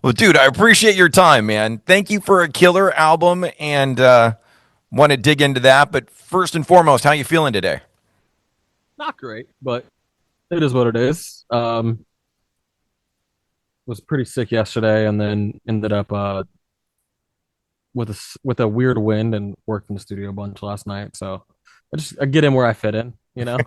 Well, dude, I appreciate your time, man. Thank you for a killer album and want to dig into that. But first and foremost, how you feeling today? Not great, but it is what it is. Was pretty sick yesterday, and then ended up with a weird wind and worked in the studio a bunch last night. So I get in where I fit in, you know.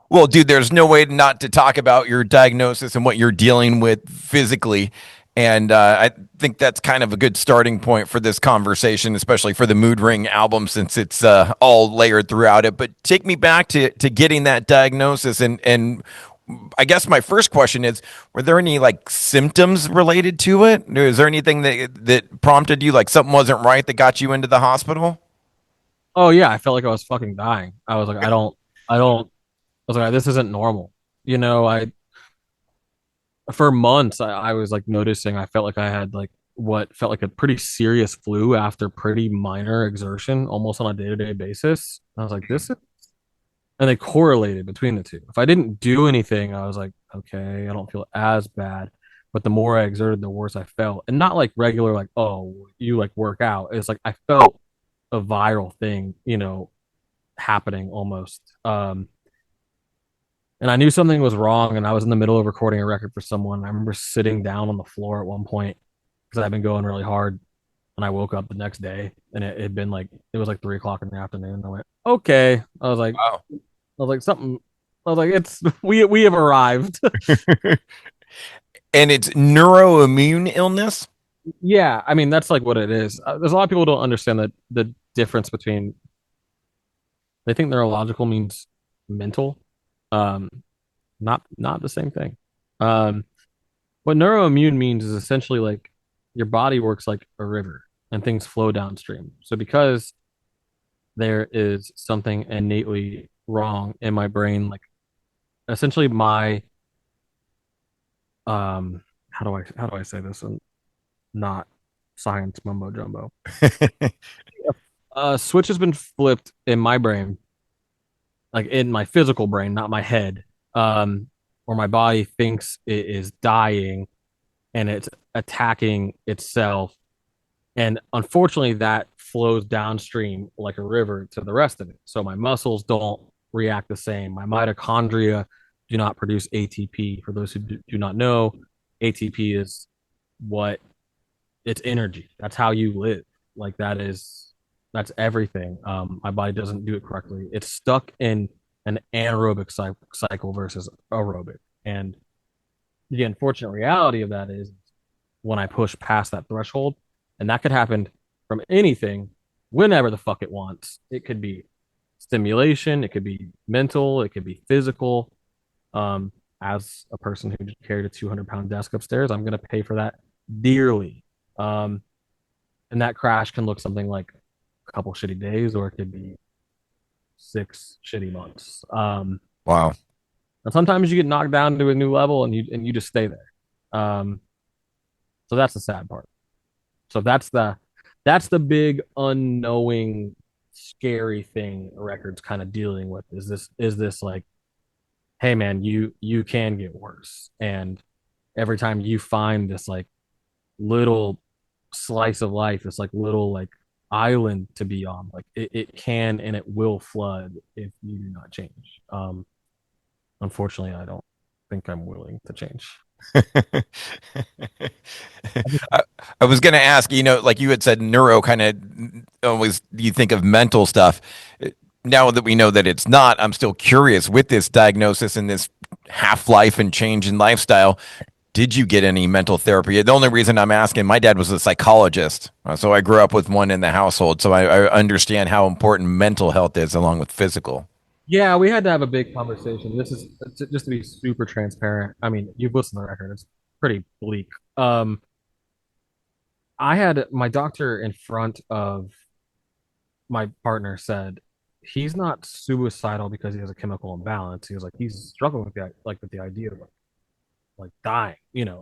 Well, dude, there's no way not to talk about your diagnosis and what you're dealing with physically. And I think that's kind of a good starting point for this conversation, especially for the Moodring album, since it's all layered throughout it. But take me back to getting that diagnosis. And I guess my first question is, were there any like symptoms related to it? Is there anything that prompted you, like something wasn't right that got you into the hospital? Oh yeah, I felt like I was fucking dying. I was like, I don't. I was like, this isn't normal. You know, I for months I was like noticing I felt like I had like what felt like a pretty serious flu after pretty minor exertion, almost on a day-to-day basis. I was like, this is and they correlated between the two. If I didn't do anything, I was like, okay, I don't feel as bad. But the more I exerted, the worse I felt. And not like regular, like, oh, you like work out. It's like I felt a viral thing, happening almost. And I knew something was wrong, and I was in the middle of recording a record for someone. I remember sitting down on the floor at one point because I'd been going really hard. And I woke up the next day, and it had been like it was like 3 o'clock in the afternoon. I went, okay. Wow. I was like, something. I was like, it's we have arrived. And it's neuroimmune illness. Yeah, I mean that's like what it is. There's a lot of people who don't understand the difference between. They think neurological means mental, um, not the same thing. Um, what neuroimmune means is essentially like your body works like a river and things flow downstream. So because there is something innately wrong in my brain, like essentially my how do I say this and not science mumbo jumbo. Switch has been flipped in my brain, like in my physical brain, not my head, where my body thinks it is dying and it's attacking itself. And unfortunately, that flows downstream like a river to the rest of it. So my muscles don't react the same. My mitochondria do not produce ATP. For those who do not know, ATP is what it's energy. That's how you live. Like that's everything. My body doesn't do it correctly. It's stuck in an anaerobic cycle versus aerobic. And the unfortunate reality of that is when I push past that threshold, and that could happen from anything, whenever the fuck it wants. It could be stimulation, it could be mental, it could be physical. As a person who carried a 200-pound desk upstairs, I'm going to pay for that dearly. Um, and that crash can look something like a couple shitty days, or it could be 6 shitty months. Wow. And sometimes you get knocked down to a new level, and you just stay there. Um, so that's the sad part. So that's the big unknowing, scary thing the record's kind of dealing with. Is this like, hey man, you can get worse, and every time you find this like little slice of life, this like little like island to be on, like it can and it will flood if you do not change. Unfortunately, I don't think I'm willing to change. I, I was going to ask, like you had said, neuro kind of always you think of mental stuff. Now that we know that it's not, I'm still curious with this diagnosis and this half life and change in lifestyle. Did you get any mental therapy? The only reason I'm asking, my dad was a psychologist, so I grew up with one in the household, so I understand how important mental health is along with physical. Yeah, we had to have a big conversation. This is just to be super transparent. I mean, you've listened to the record; it's pretty bleak. I had my doctor in front of my partner said he's not suicidal because he has a chemical imbalance. He was like he's struggling with the idea of like dying,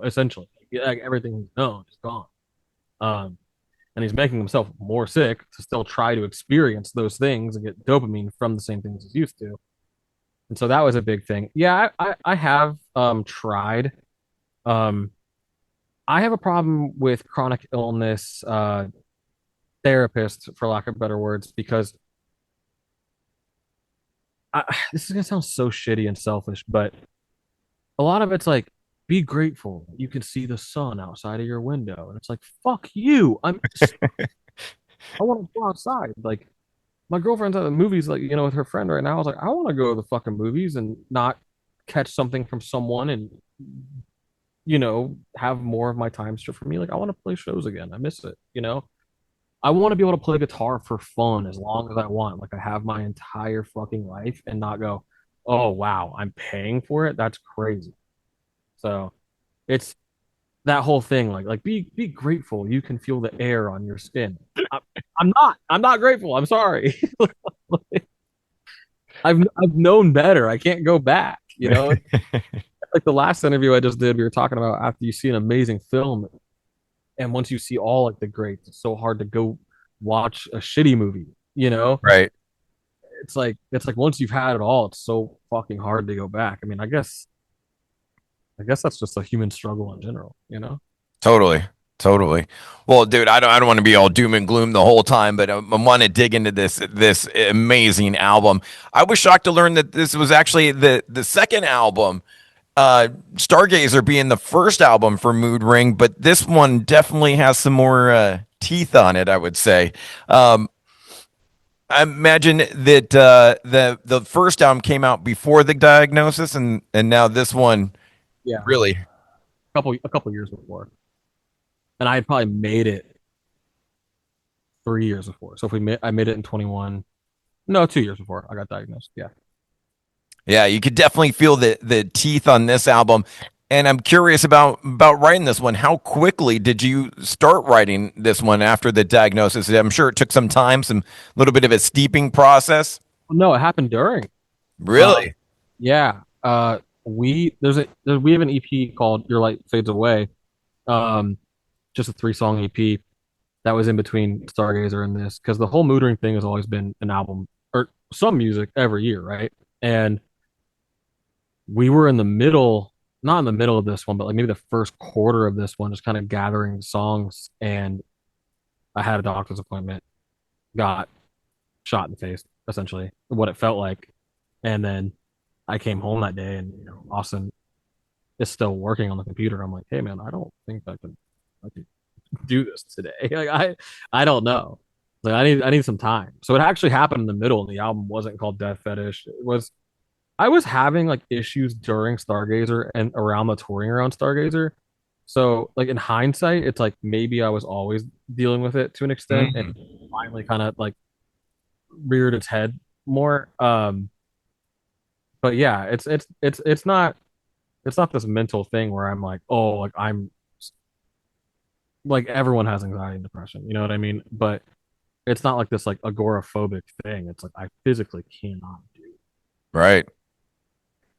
essentially. Like everything he's known is gone. Um, and he's making himself more sick to still try to experience those things and get dopamine from the same things he's used to. And so that was a big thing. Yeah, I have tried. Um, I have a problem with chronic illness therapists, for lack of better words, because this is gonna sound so shitty and selfish, but a lot of it's like, be grateful you can see the sun outside of your window, and it's like, fuck you. I want to go outside. Like my girlfriend's at the movies, like with her friend right now. I was like, I want to go to the fucking movies and not catch something from someone and have more of my time stripped from me. Like I want to play shows again. I miss it. I want to be able to play guitar for fun as long as I want. Like I have my entire fucking life and not go, oh wow, I'm paying for it. That's crazy. So it's that whole thing. Like be grateful. You can feel the air on your skin. I, I'm not. I'm not grateful. I'm sorry. I've known better. I can't go back. Like the last interview I just did, we were talking about after you see an amazing film, and once you see all like the greats, it's so hard to go watch a shitty movie. Right. It's like once you've had it all, it's so fucking hard to go back. I mean, I guess that's just a human struggle in general. Totally. Totally. Well, dude, I don't want to be all doom and gloom the whole time, but I want to dig into this amazing album. I was shocked to learn that this was actually the second album, Stargazer being the first album for Moodring, but this one definitely has some more teeth on it, I would say. Um, I imagine that the first album came out before the diagnosis, and now this one Yeah, really. a couple years before, and I had probably made it 3 years before. So if I made it in 21, no, 2 years before I got diagnosed. Yeah. Yeah, you could definitely feel the teeth on this album. And I'm curious about writing this one. How quickly did you start writing this one after the diagnosis? I'm sure it took some time, some little bit of a steeping process. No, it happened during. Um, Really? yeah. We have an EP called Your Light Fades Away. Um, just a 3 song EP that was in between Stargazer and this because the whole Moodring thing has always been an album or some music every year, right? And we were in the middle, not in the middle of this one, but like maybe the first quarter of this one, just kind of gathering songs. And I had a doctor's appointment, got shot in the face, essentially, what it felt like. And then I came home that day, and Austin is still working on the computer. I'm like, hey man, I don't think I can do this today. Like I don't know. Like I need some time. So it actually happened in the middle, and the album wasn't called Death Fetish. It was I was having like issues during Stargazer and around the touring around Stargazer. So like in hindsight, it's like maybe I was always dealing with it to an extent and Mhm. finally kind of like reared its head more. But yeah, it's not this mental thing where I'm like, oh, like I'm like everyone has anxiety and depression, you know what I mean? But it's not like this like agoraphobic thing. It's like I physically cannot do. Right.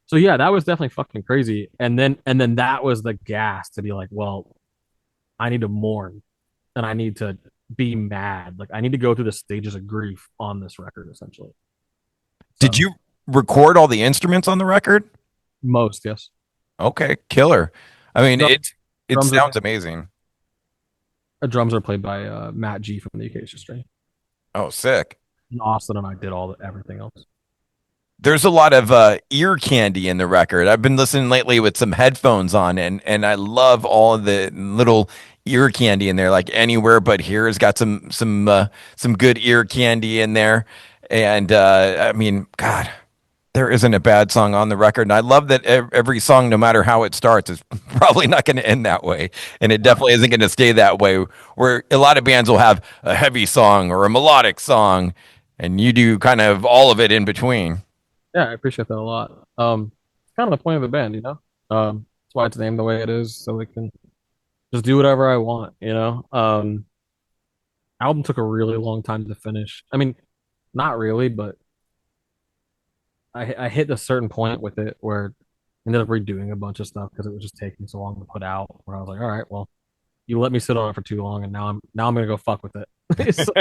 So yeah, that was definitely fucking crazy. And then that was the gas to be like, well, I need to mourn and I need to be mad. Like I need to go through the stages of grief on this record, essentially. Did So you record all the instruments on the record? most, yes. Okay, killer. I mean, Drum, it drums are sounds amazing. drums are played by Matt G from the Acacia Strain. Oh, sick. And Austin and I did everything else. There's a lot of ear candy in the record. I've been listening lately with some headphones on, and I love all of the little ear candy in there. Like Anywhere But Here has got some good ear candy in there. And I mean, God, there isn't a bad song on the record. And I love that every song, no matter how it starts, is probably not going to end that way, and it Right. definitely isn't going to stay that way. Where a lot of bands will have a heavy song or a melodic song, and you do kind of all of it in between. Yeah, I appreciate that a lot. It's kind of the point of the band. That's why it's named the way it is, so we can just do whatever I want. Album took a really long time to finish. I mean, not really, but I hit a certain point with it where I ended up redoing a bunch of stuff because it was just taking so long to put out. Where I was like, all right, well, you let me sit on it for too long, and now I'm gonna go fuck with it. So,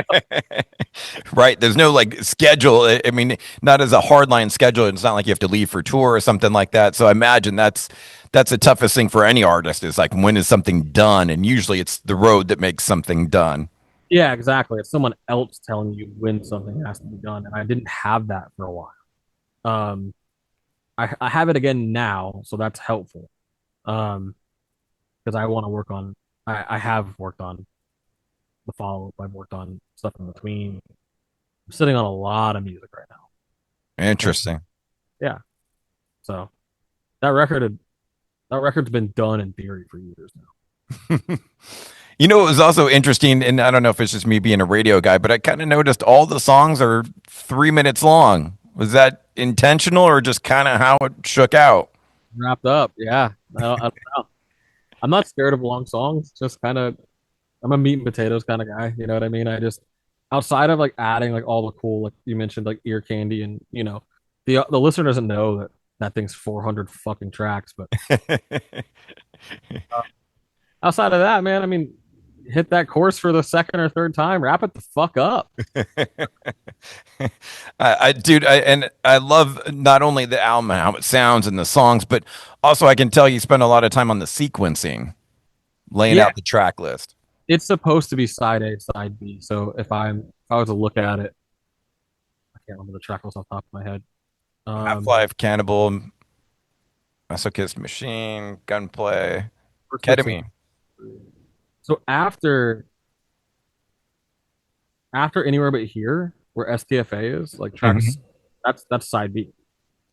Right. There's no like schedule. I mean, not as a hardline schedule. It's not like you have to leave for tour or something like that. So I imagine that's the toughest thing for any artist is like when is something done? And usually it's the road that makes something done. yeah, exactly. It's someone else telling you when something has to be done, and I didn't have that for a while. Um, I have it again now, so that's helpful. Um, because I want to work on. I have worked on the follow up. I've worked on stuff in between. I'm sitting on a lot of music right now, and Interesting. yeah, so that record had, that record's been done in theory for years now. You know, it was also interesting, and I don't know if it's just me being a radio guy, but I kind of noticed all the songs are 3 minutes long. Was that intentional or just kind of how it shook out? Wrapped up, yeah. I don't know. I'm not scared of long songs. Just kind of, I'm a meat and potatoes kind of guy. You know what I mean? I just outside of like adding like all the cool, like you mentioned, like ear candy, and the listener doesn't know that that thing's 400 fucking tracks. But uh, outside of that, man, I mean, hit that chorus for the second or third time, wrap it the fuck up. Dude, and I love not only the album, how it sounds and the songs, but also I can tell you spend a lot of time on the sequencing, laying Yeah, out the track list. it's supposed to be side A, side B. So if I was to look at it, I can't remember the track list off the top of my head. Half Um, Life, Cannibal, Masochist Machine, Gunplay, first mix and Ketamine. so after Anywhere But Here, where STFA is, like tracks, Mhm. that's side B.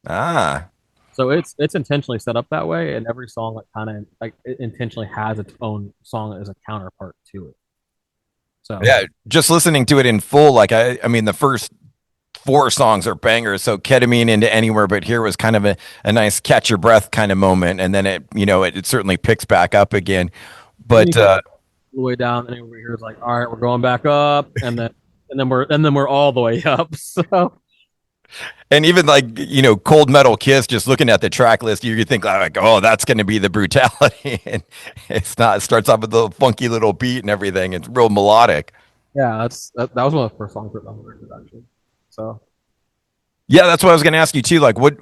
Ah, So it's intentionally set up that way, and every song like kind of like it intentionally has its own song as a counterpart to it. So yeah. Just listening to it in full, like I mean, the first four songs are bangers. So Ketamine into Anywhere But Here was kind of a nice catch your breath kind of moment, and then it certainly picks back up again. then you But get all the way down, and Anywhere But Here is like, all right, we're going back up, and then we're all the way up. So and even like Cold Metal Kiss, just looking at the track list, you think like, oh, that's going to be the brutality, and it's not. It starts off with a funky little beat and everything. It's real melodic. yeah, that was one of the first songs on the record actually. So Yeah, that's what I was going to ask you too. Like, what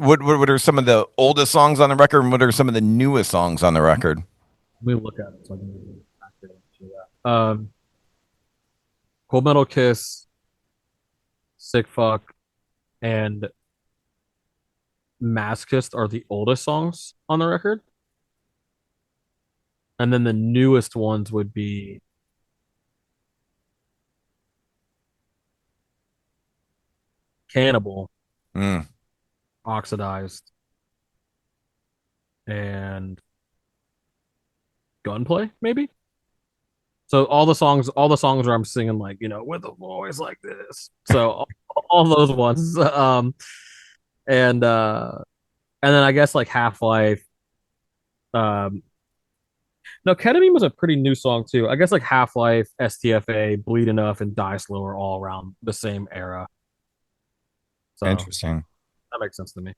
are some of the oldest songs on the record, and what are some of the newest songs on the record? let me look at it so I can actually answer that. Cold Metal Kiss, Sick Fuck, and Masochist are the oldest songs on the record. And then the newest ones would be Cannibal, Mm. Oxidized, and Gunplay, maybe. So all the songs where I'm singing like, with a voice like this. So all those ones. And and then I guess like Half Life. Um, no, Ketamine was a pretty new song too. I guess like Half Life, STFA, Bleed Enough, and Die Slow are all around the same era. So Interesting. that makes sense to me.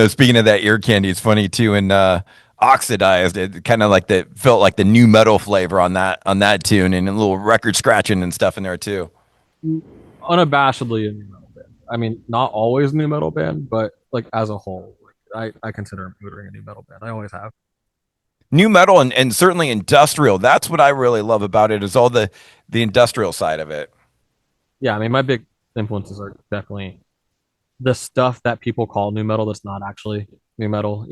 Speaking of that ear candy, it's funny too. And Oxidized, it kind of like the felt like the new metal flavor on that tune, and a little record scratching and stuff in there too. Unabashedly a new metal band. I mean, not always a new metal band, but like as a whole, like I consider Moodring a new metal band. I always have. New metal and certainly industrial. That's what I really love about it is all the industrial side of it. Yeah, I mean, my big influences are definitely the stuff that people call new metal that's not actually new metal.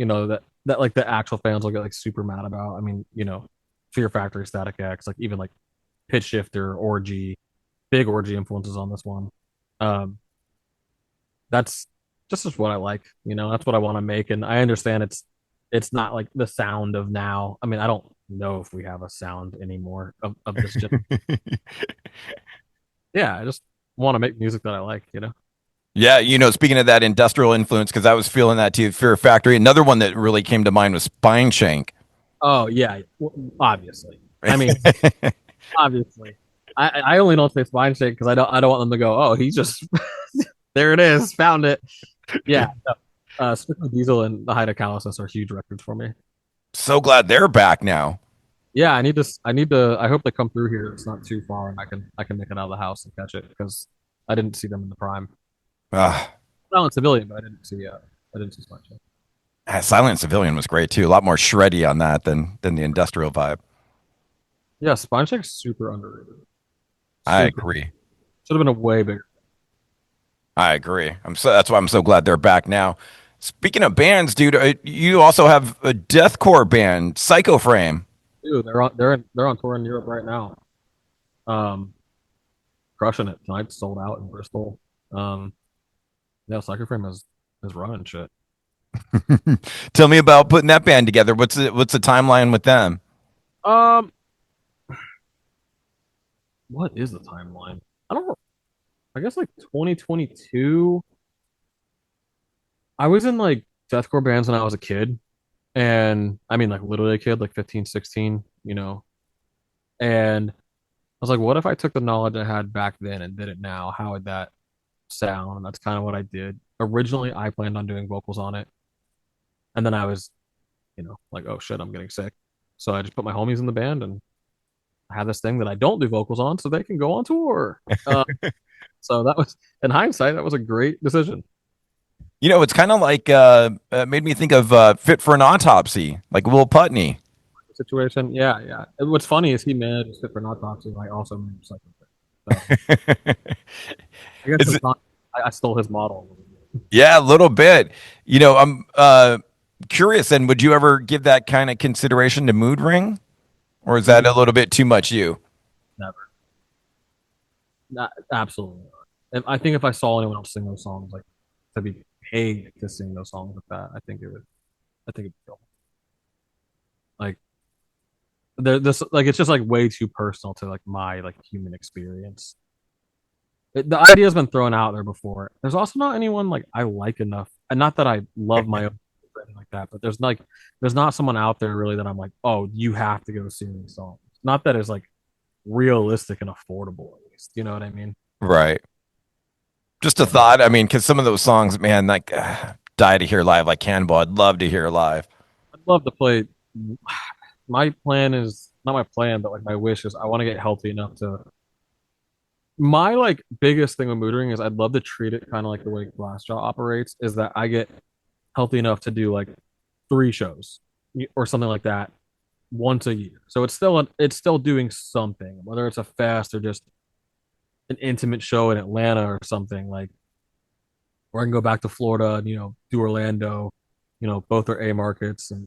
That like the actual fans will get like super mad about. I mean, Fear Factory, Static X, like even like Pitch Shifter, Orgy, big Orgy influences on this one. Um, that's just what I like. That's what I want to make, and I understand it's not like the sound of now. I mean, I don't know if we have a sound anymore of this. Yeah, I just want to make music that I like. Yeah, speaking of that industrial influence, because I was feeling that too. Fear Factory. Another one that really came to mind was Spine Shank. Oh yeah, obviously. I mean, obviously. I only don't say spine shake because I don't want them to go. Oh, he just there it is, found it. Yeah. No. Strictly Diesel and the Height of Callousness are huge records for me. So glad they're back now. Yeah, I hope they come through here. It's not too far, and I can make it out of the house and catch it because I didn't see them in the prime. Ah, Well, in civilian, but I didn't see much. Silent Civilian was great too. A lot more shreddy on that than the industrial vibe. Yeah, Spine Check's super underrated. I Super agree. should have been a way bigger. I agree. That's why I'm so glad they're back now. Speaking of bands, dude, you also have a deathcore band, Psycho Frame. Dude, they're on tour in Europe right now. Um, crushing it. Tonight sold out in Bristol. Um, yeah, Cycle Frame is running shit. Tell me about putting that band together. What's the timeline with them? Um, what is the timeline? I don't know. I guess like 2022. I was in like deathcore bands when I was a kid, and I mean like literally a kid, like 15, 16, And I was like, what if I took the knowledge I had back then and did it now? How would that sound? And that's kind of what I did. Originally, I planned on doing vocals on it, and then I was, like, oh shit, I'm getting sick. So I just put my homies in the band, and I have this thing that I don't do vocals on, so they can go on tour. So that was, in hindsight, that was a great decision. It's kind of like made me think of Fit for an Autopsy, like Will Putney. Situation, yeah, yeah. And what's funny is he managed it for not toxic. I also managed second. So I guess Is it's it, not. I stole his model. yeah, a little bit. I'm curious. And would you ever give that kind of consideration to Mood Ring, or is that No, a little bit too much you? never. Not absolutely not. And I think if I saw anyone else sing those songs, like to be paid to sing those songs like that, I think it would. I think it'd be cool. Like this, like it's just like way too personal to like my like human experience. The idea has been thrown out there before. There's also not anyone like I like enough, and not that I love my own or anything like that, but there's not someone out there really that I'm like, oh, you have to go sing these songs. Not that it's like realistic and affordable, at least. You know what I mean? Right. Just a So thought. I mean, because some of those songs, man, like Die to Hear Live, like Cannonball, I'd love to hear live. I'd love to play. My plan is not my plan, but like my wish is I want to get healthy enough to. My like biggest thing with mootering is I'd love to treat it kind of like the way Glassjaw operates, is that I get healthy enough to do like 3 shows or something like that once a year. So it's still doing something, whether it's a fest or just an intimate show in Atlanta or something like, or I can go back to Florida and do Orlando. Both are A markets, and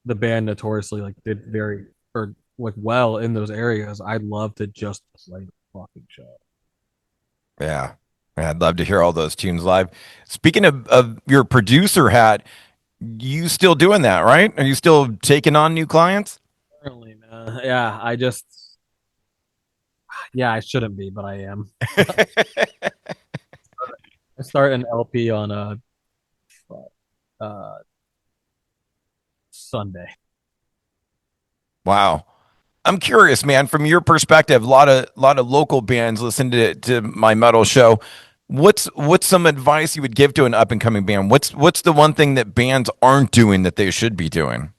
the band notoriously like did very or like well in those areas. I'd love to just play the fucking show. Yeah. Yeah, I'd love to hear all those tunes live. Speaking of your producer hat, you still doing that, right? Are you still taking on new clients? Apparently, man. Yeah, yeah, I shouldn't be, but I am. I start an LP on uh Sunday. Wow. I'm curious, man, from your perspective, a lot of local bands listen to my metal show. What's some advice you would give to an up and coming band? What's the one thing that bands aren't doing that they should be doing?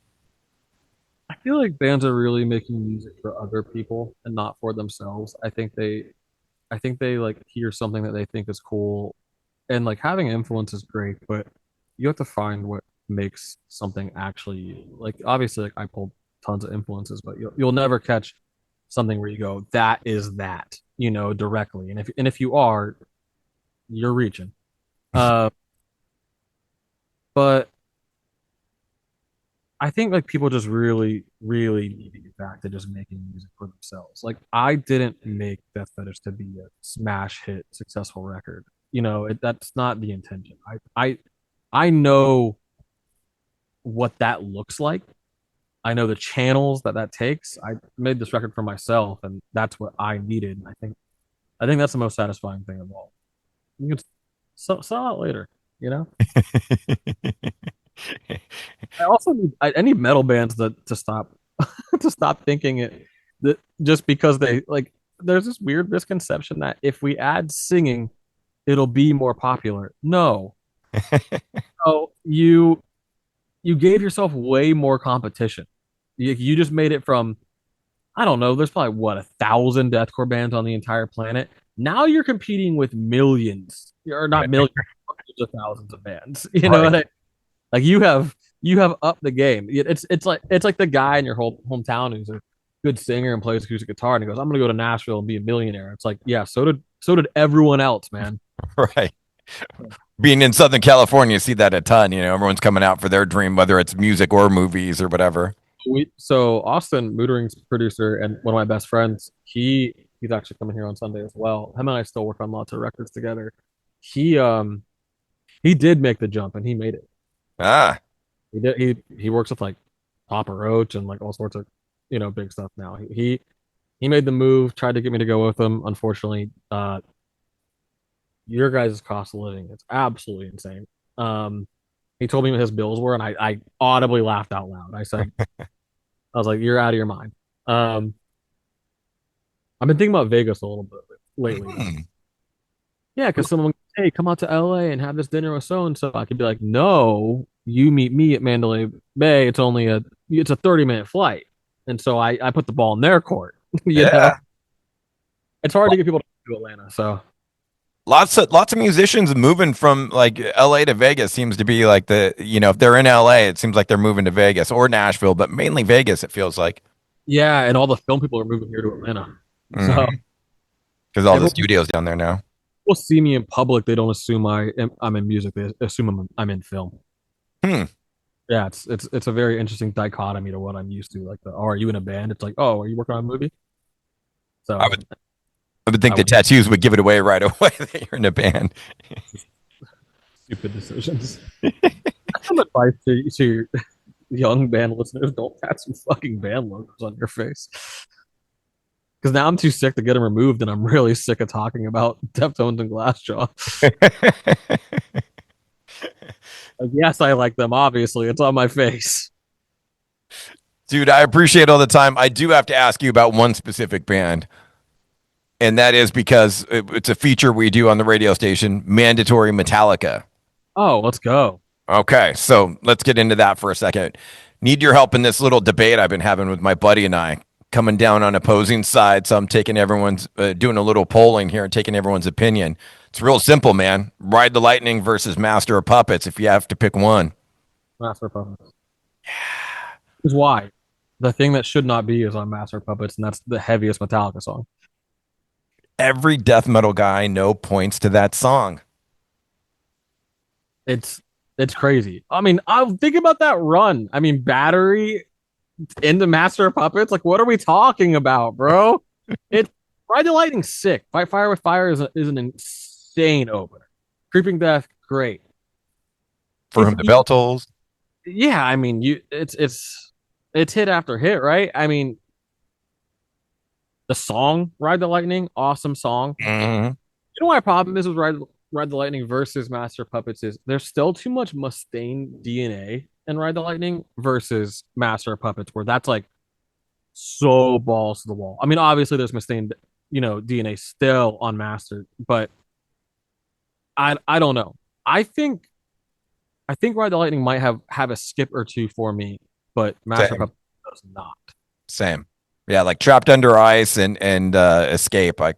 I feel like bands are really making music for other people and not for themselves. I think they like hear something that they think is cool, and like having influence is great, but you have to find what makes something actually you. Like obviously, like I pulled tons of influences, but you'll never catch something where you go, that is that, directly. And if you are, you're reaching. Uh, but I think like people just really, really need to get back to just making music for themselves. Like I didn't make Death Fetish to be a smash hit, successful record. That's not the intention. I know what that looks like. I know the channels that takes. I made this record for myself, and that's what I needed. And I think that's the most satisfying thing of all. You can sell out later. You know. I need metal bands to stop to stop thinking it that just because they like. There's this weird misconception that if we add singing, it'll be more popular. No, oh, you gave yourself way more competition. You just made it from I don't know. There's probably what 1,000 deathcore bands on the entire planet. Now you're competing with millions, or not Right. millions, hundreds of thousands of bands. You know Right. what I like? You have upped the game. It's like the guy in your whole hometown who's a good singer and plays acoustic guitar, and he goes, "I'm gonna go to Nashville and be a millionaire." It's like, yeah, so did everyone else, man. Right. Being in Southern California, you see that a ton. You know, everyone's coming out for their dream, whether it's music or movies or whatever. So Austin Moodring's producer and one of my best friends, he's actually coming here on Sunday as well. Him and I still work on lots of records together. He um he did make the jump and he made it. Ah, He works with like Papa Roach and like all sorts of big stuff now. He made the move, tried to get me to go with him. Unfortunately, your guys' cost of living is absolutely insane. Um he told me what his bills were and I audibly laughed out loud. I was like, you're out of your mind. Um I've been thinking about Vegas a little bit lately though. hmm. Yeah, because someone, hey, come out to LA and have this dinner with so and so. I could be like, no, you meet me at Mandalay Bay. It's a 30-minute flight. And so I put the ball in their court. You know, Yeah. it's hard to get people to Atlanta. So Lots of musicians moving from like LA to Vegas seems to be like if they're in LA, it seems like they're moving to Vegas or Nashville, but mainly Vegas, it feels like. yeah, and all the film people are moving here to Atlanta. So Because all the everyone studios down there now. will see me in public. They don't assume I'm in music. They assume I'm in film. Hmm. Yeah, it's a very interesting dichotomy to what I'm used to. Like oh, are you in a band? It's like, oh, are you working on a movie? I So would I would think I the would tattoos would give it away right away that you're in a band. stupid decisions. Some advice to your young band listeners: don't have some fucking band logos on your face. Because now I'm too sick to get them removed, and I'm really sick of talking about Deftones and Glassjaw. Like, yes, I like them. Obviously, it's on my face. Dude, I appreciate all the time. I do have to ask you about one specific band, and that is because it's a feature we do on the radio station, mandatory Metallica. Oh, let's go. Okay, so let's get into that for a second. Need your help in this little debate I've been having with my buddy and I, coming down on opposing sides. So I'm taking everyone's, doing a little polling here and taking everyone's opinion. It's real simple, man. Ride the Lightning versus Master of Puppets if you have to pick one. Master of Puppets. Is why the thing that should not be is on Master of Puppets, and that's the heaviest Metallica song. Every death metal guy I know points to that song. It's it's crazy. I mean, I'll think about that run. I mean, Battery into Master of Puppets. Like, what are we talking about, bro? It Ride the Lightning sick. Fight Fire with Fire is an insane opener. Creeping Death, great. For If whom the bell tolls. yeah, I mean, it's hit after hit, right? I mean, the song Ride the Lightning, awesome song. Mhm. You know, my problem is with Ride the Lightning versus Master of Puppets is there's still too much Mustaine DNA in Ride the Lightning versus Master of Puppets, where that's like so balls to the wall. I mean, obviously there's Mustaine, DNA still on Master, but I don't know. I think I think Ride the Lightning might have a skip or two for me, but Master of Same. Puppets does not. Same. Yeah, like Trapped Under Ice and Escape, I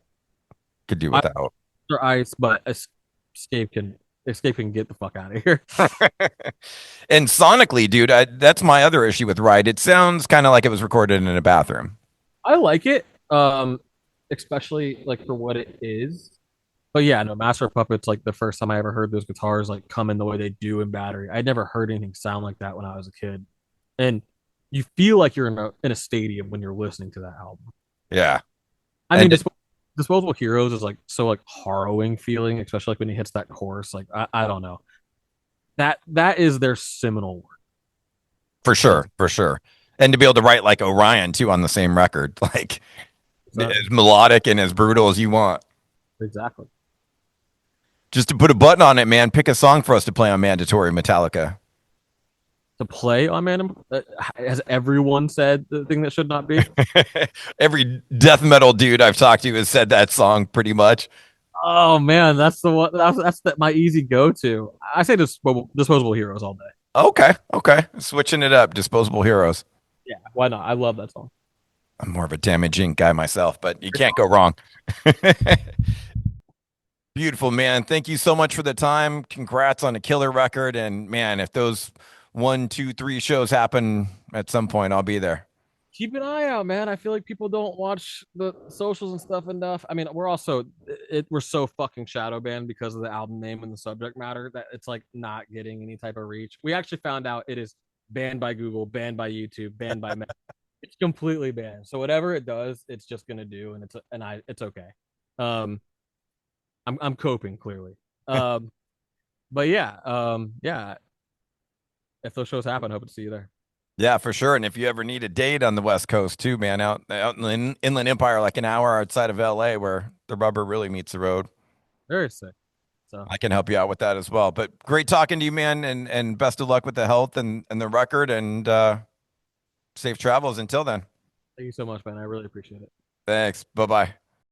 could do I without. Ice, but Escape can Escape can get the fuck out of here. And sonically, dude, that's my other issue with Ride. It sounds kind of like it was recorded in a bathroom. I like it, especially like for what it is. But yeah, no, Master of Puppets, like the first time I ever heard those guitars like come in the way they do in Battery. I'd never heard anything sound like that when I was a kid. And you feel like you're in a stadium when you're listening to that album. Yeah. I mean, And Disposable Heroes is like so like harrowing feeling, especially like when he hits that chorus. Like I don't know. That is their seminal work. for It's sure, for sure. And to be able to write like Orion too on the same record, like uh, as melodic and as brutal as you want. exactly. Just to put a button on it, man, pick a song for us to play on Mandatory Metallica. To play on Man, has everyone said the thing that should not be? Every death metal dude I've talked to has said that song pretty much. Oh man, that's the one. My easy go to. I say Disposable Heroes all day. Okay, okay. Switching it up, Disposable Heroes. Yeah, why not? I love that song. I'm more of a Damage Inc. guy myself, but you can't go wrong. Beautiful, man. Thank you so much for the time. Congrats on a killer record. And man, if those one, two, three shows happen at some point, I'll be there. Keep an eye out, man. I feel like people don't watch the socials and stuff enough. I mean, we're so fucking shadow banned because of the album name and the subject matter that it's like not getting any type of reach. We actually found out it is banned by Google, banned by YouTube, banned by Meta. It's completely banned. So whatever it does, it's just gonna do, and it's okay. Um, I'm coping clearly. But yeah, yeah. If those shows happen, I hope to see you there. Yeah, for sure. And if you ever need a date on the West Coast too, man, out in the Inland Empire, like an hour outside of LA, where the rubber really meets the road, Very sick. So I can help you out with that as well. But great talking to you, man, and best of luck with the health and the record and safe travels until then. thank you so much, man. I really appreciate it. Thanks. Bye bye.